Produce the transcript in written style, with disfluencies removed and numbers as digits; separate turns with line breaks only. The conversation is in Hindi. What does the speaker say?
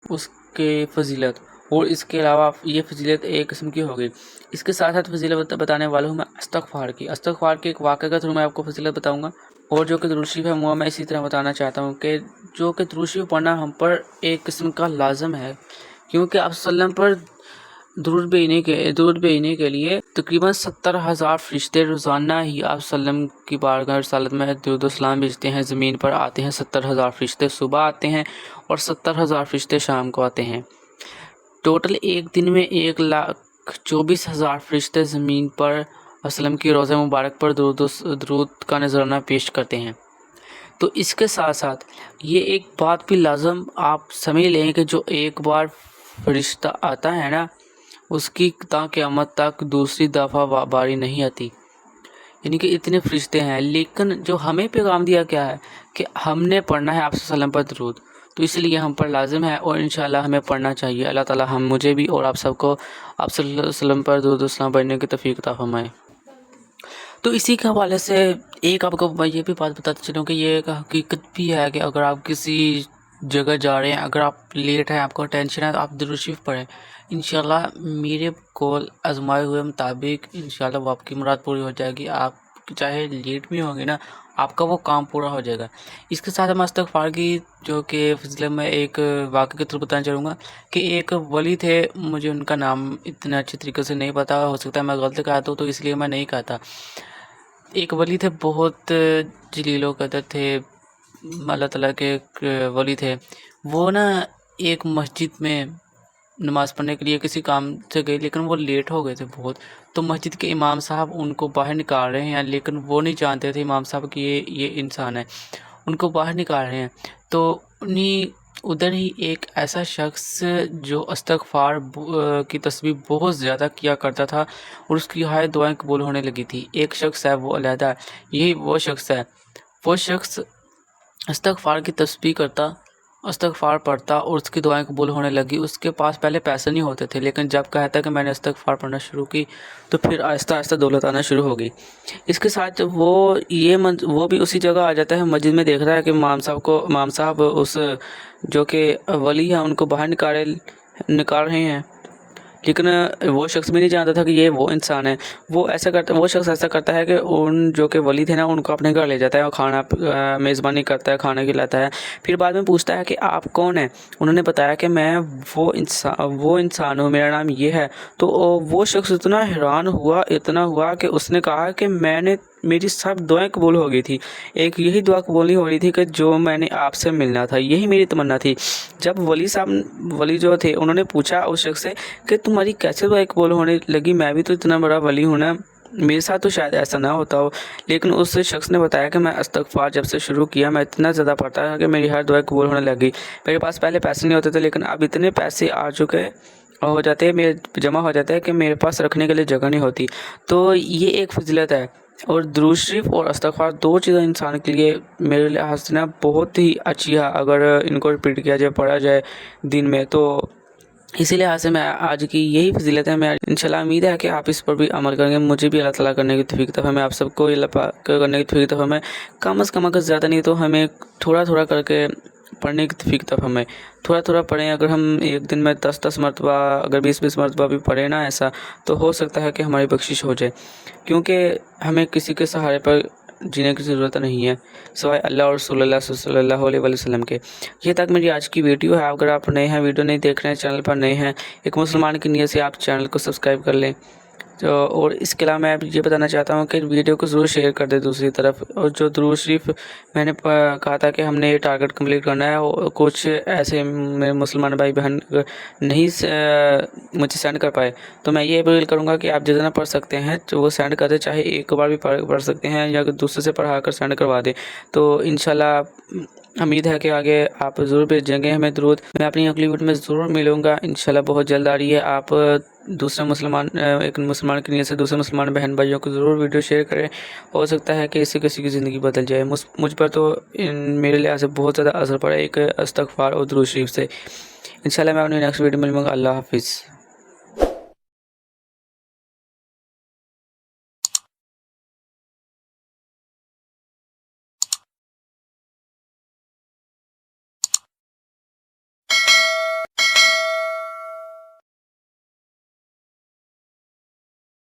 उसके फ़जीलत, और इसके अलावा ये फ़जीलत एक किस्म की हो गई। इसके साथ साथ फ़जीलत बताने वाला हूँ मैं इस्तग़फ़ार की। इस्तग़फ़ार के एक वाक़े के थ्रू मैं आपको फ़जीलत बताऊँगा, और जो कि दुरूद शरीफ है वो मैं इसी तरह बताना चाहता हूँ कि जो कि दुरूद शरीफ पढ़ना हम पर एक किस्म का लाज़िम है, क्योंकि आप सल्लम पर दुरूद भेजने के लिए तकरीबन 70,000 फ़रिश्ते रोज़ाना ही आप सल्लम की बारगाह रिसालत में दुरूद व सलाम भेजते हैं। ज़मीन पर आते हैं 70,000 फ़रिश्ते, सुबह आते हैं और 70,000 फ़रिश्ते शाम को आते हैं। टोटल एक दिन में 1,24,000 फ़रिश्ते ज़मीन पर वसल्लम की रोज़ा मुबारक पर दुरूद का नज़राना पेश करते हैं। तो इसके साथ साथ ये एक बात भी लाज़िम आप समझ लें कि जो एक बार फ़रिश्ता आता है ना, उसकी ता क़यामत तक दूसरी दफ़ा बारी नहीं आती, यानी कि इतने फ़रिश्ते हैं। लेकिन जो हमें पैगाम दिया क्या है कि हमने पढ़ना है आप सल्लम पर दुरूद, तो इसलिए हम पर लाज़िम है और इंशाअल्लाह हमें पढ़ना चाहिए। अल्लाह ताला मुझे भी और आप सबको आप सल्लल्लाहु अलैहि वसल्लम पर दुरूद व सलाम पढ़ने की तौफ़ीक़ अता फ़रमाए। तो इसी के हवाले से एक आपको मैं ये भी बात बताता चलूँ कि ये एक हकीकत भी है कि अगर आप किसी जगह जा रहे हैं, अगर आप लेट हैं, आपको टेंशन है, तो आप दुरूद शरीफ पढ़ें। इंशाल्लाह मेरे कॉल आज़माए हुए मुताबिक इंशाल्लाह वो आपकी मुराद पूरी हो जाएगी। आप चाहे लेट भी होंगे ना, आपका वो काम पूरा हो जाएगा। इसके साथ हम इस्तग़फ़ार की जो कि फ़ज़ीलत में एक वाक़े के थ्रू बताना चाहूँगा कि एक वली थे, मुझे उनका नाम इतने अच्छे तरीके से नहीं पता, हो सकता है मैं गलत कहता हूँ तो इसलिए मैं नहीं कहता। एक वली थे, बहुत जलीलो कदर थे, अल्लाह ताला के एक वली थे। वो ना एक मस्जिद में नमाज़ पढ़ने के लिए किसी काम से गए, लेकिन वो लेट हो गए थे बहुत। तो मस्जिद के इमाम साहब उनको बाहर निकाल रहे हैं, लेकिन वो नहीं जानते थे इमाम साहब कि ये इंसान है, उनको बाहर निकाल रहे हैं। तो उन्हीं उधर ही एक ऐसा शख्स जो इस्तग़फ़ार की तस्बीह बहुत ज़्यादा किया करता था और उसकी हर दुआएं कबूल होने लगी थी। एक शख्स है वो अलहदा, यही वो शख्स है। वो शख्स इस्तग़फ़ार की तस्बीह करता, इस्तग़फ़ार पढ़ता और उसकी दुआएं कबूल होने लगी। उसके पास पहले पैसे नहीं होते थे, लेकिन जब कहता कि मैंने इस्तग़फ़ार पढ़ना शुरू की तो फिर आहिस्ता आहिस्ता दौलत आना शुरू हो गई। इसके साथ वो भी उसी जगह आ जाता है, मस्जिद में देख रहा है कि इमाम साहब उस जो कि वली है उनको बाहर निकाल रहे हैं, लेकिन वो शख्स भी नहीं जानता था कि ये वो इंसान है। वो शख्स ऐसा करता है कि उन जो कि वली थे ना, उनको अपने घर ले जाता है और खाना मेज़बानी करता है, खाना खिलाता है। फिर बाद में पूछता है कि आप कौन हैं? उन्होंने बताया कि मैं वो इंसान हूँ, मेरा नाम ये है। तो वो शख्स इतना हुआ कि उसने कहा कि मेरी सब दुआएं कबूल हो गई थी। एक यही दुआ कबूल नहीं हो रही थी कि जो मैंने आपसे मिलना था, यही मेरी तमन्ना थी। जब वली जो थे उन्होंने पूछा उस शख्स से कि तुम्हारी कैसे दुआ कबूल होने लगी, मैं भी तो इतना बड़ा वली हूँ ना, मेरे साथ तो शायद ऐसा ना होता हो। लेकिन उस शख्स ने बताया कि मैं इस्तग़फ़ार जब से शुरू किया, मैं इतना ज़्यादा पढ़ता था कि मेरी हर दुआ कबूल होने लगी। मेरे पास पहले पैसे नहीं होते थे, लेकिन अब इतने पैसे आ चुके हो जाते हैं, मेरे जमा हो जाता है कि मेरे पास रखने के लिए जगह नहीं होती। तो ये एक फ़ज़ीलत है। और दुरूद शरीफ और इस्तग़फ़ार दो चीज़ें इंसान के लिए मेरे लिहाज से ना बहुत ही अच्छी है, अगर इनको रिपीट किया जाए, पढ़ा जाए दिन में। तो इसी लिहाज से मैं आज की यही फ़ज़ीलत है। मैं इंशाल्लाह उम्मीद है कि आप इस पर भी अमल करेंगे। मुझे भी अल्लाह ताला करने की तौफ़ीक़ अता फ़रमाए, आप सबको अल्लाह पाक करने की तौफ़ीक़ अता फ़रमाए। कम से कम अगर ज़्यादा नहीं तो हमें थोड़ा-थोड़ा करके पढ़ने की तौफ़ीक़ अता फ़रमाए। थोड़ा-थोड़ा पढ़ें, अगर हम एक दिन में 10-10 मरतबा, अगर 20-20 मरतबा भी पढ़ें ना ऐसा, तो हो सकता है कि हमारी बख्शिश हो जाए। क्योंकि हमें किसी के सहारे पर जीने की ज़रूरत नहीं है सिवाय अल्लाह और रसूलुल्लाह सल्लल्लाहु अलैहि वसल्लम के। ये तक मेरी आज की वीडियो है। अगर आप नए हैं, वीडियो नहीं देख रहे हैं, चैनल पर नए हैं, एक मुसलमान की नीयत से आप चैनल को सब्सक्राइब कर लें। तो और इसके अलावा मैं ये बताना चाहता हूँ कि वीडियो को ज़रूर शेयर कर दें दूसरी तरफ। और जो दुरूद शरीफ मैंने कहा था कि हमने ये टारगेट कंप्लीट करना है, और कुछ ऐसे मेरे मुसलमान भाई बहन नहीं मुझे सेंड कर पाए, तो मैं ये अपील करूँगा कि आप जितना पढ़ सकते हैं तो वो सेंड कर दें, चाहे एक बार भी पढ़ सकते हैं या दूसरे से पढ़ा कर सेंड करवा दें। तो इंशाल्लाह उम्मीद है कि आगे आप ज़रूर भेजेंगे हमें दुरूद। मैं अपनी अगली वीडियो में ज़रूर मिलूँगा इंशाल्लाह, बहुत जल्द आ रही है। आप एक मुसलमान की नीयत से दूसरे मुसलमान बहन भाइयों को ज़रूर वीडियो शेयर करें। हो सकता है कि इससे किसी की ज़िंदगी बदल जाए। मुझ पर तो मेरे लिहाज से बहुत ज़्यादा असर पड़ा एक इस्तग़फ़ार और दुरूद शरीफ से। इंशाल्लाह मैं अपनी नेक्स्ट वीडियो में मिलूँगा। अल्लाह हाफ़िज़।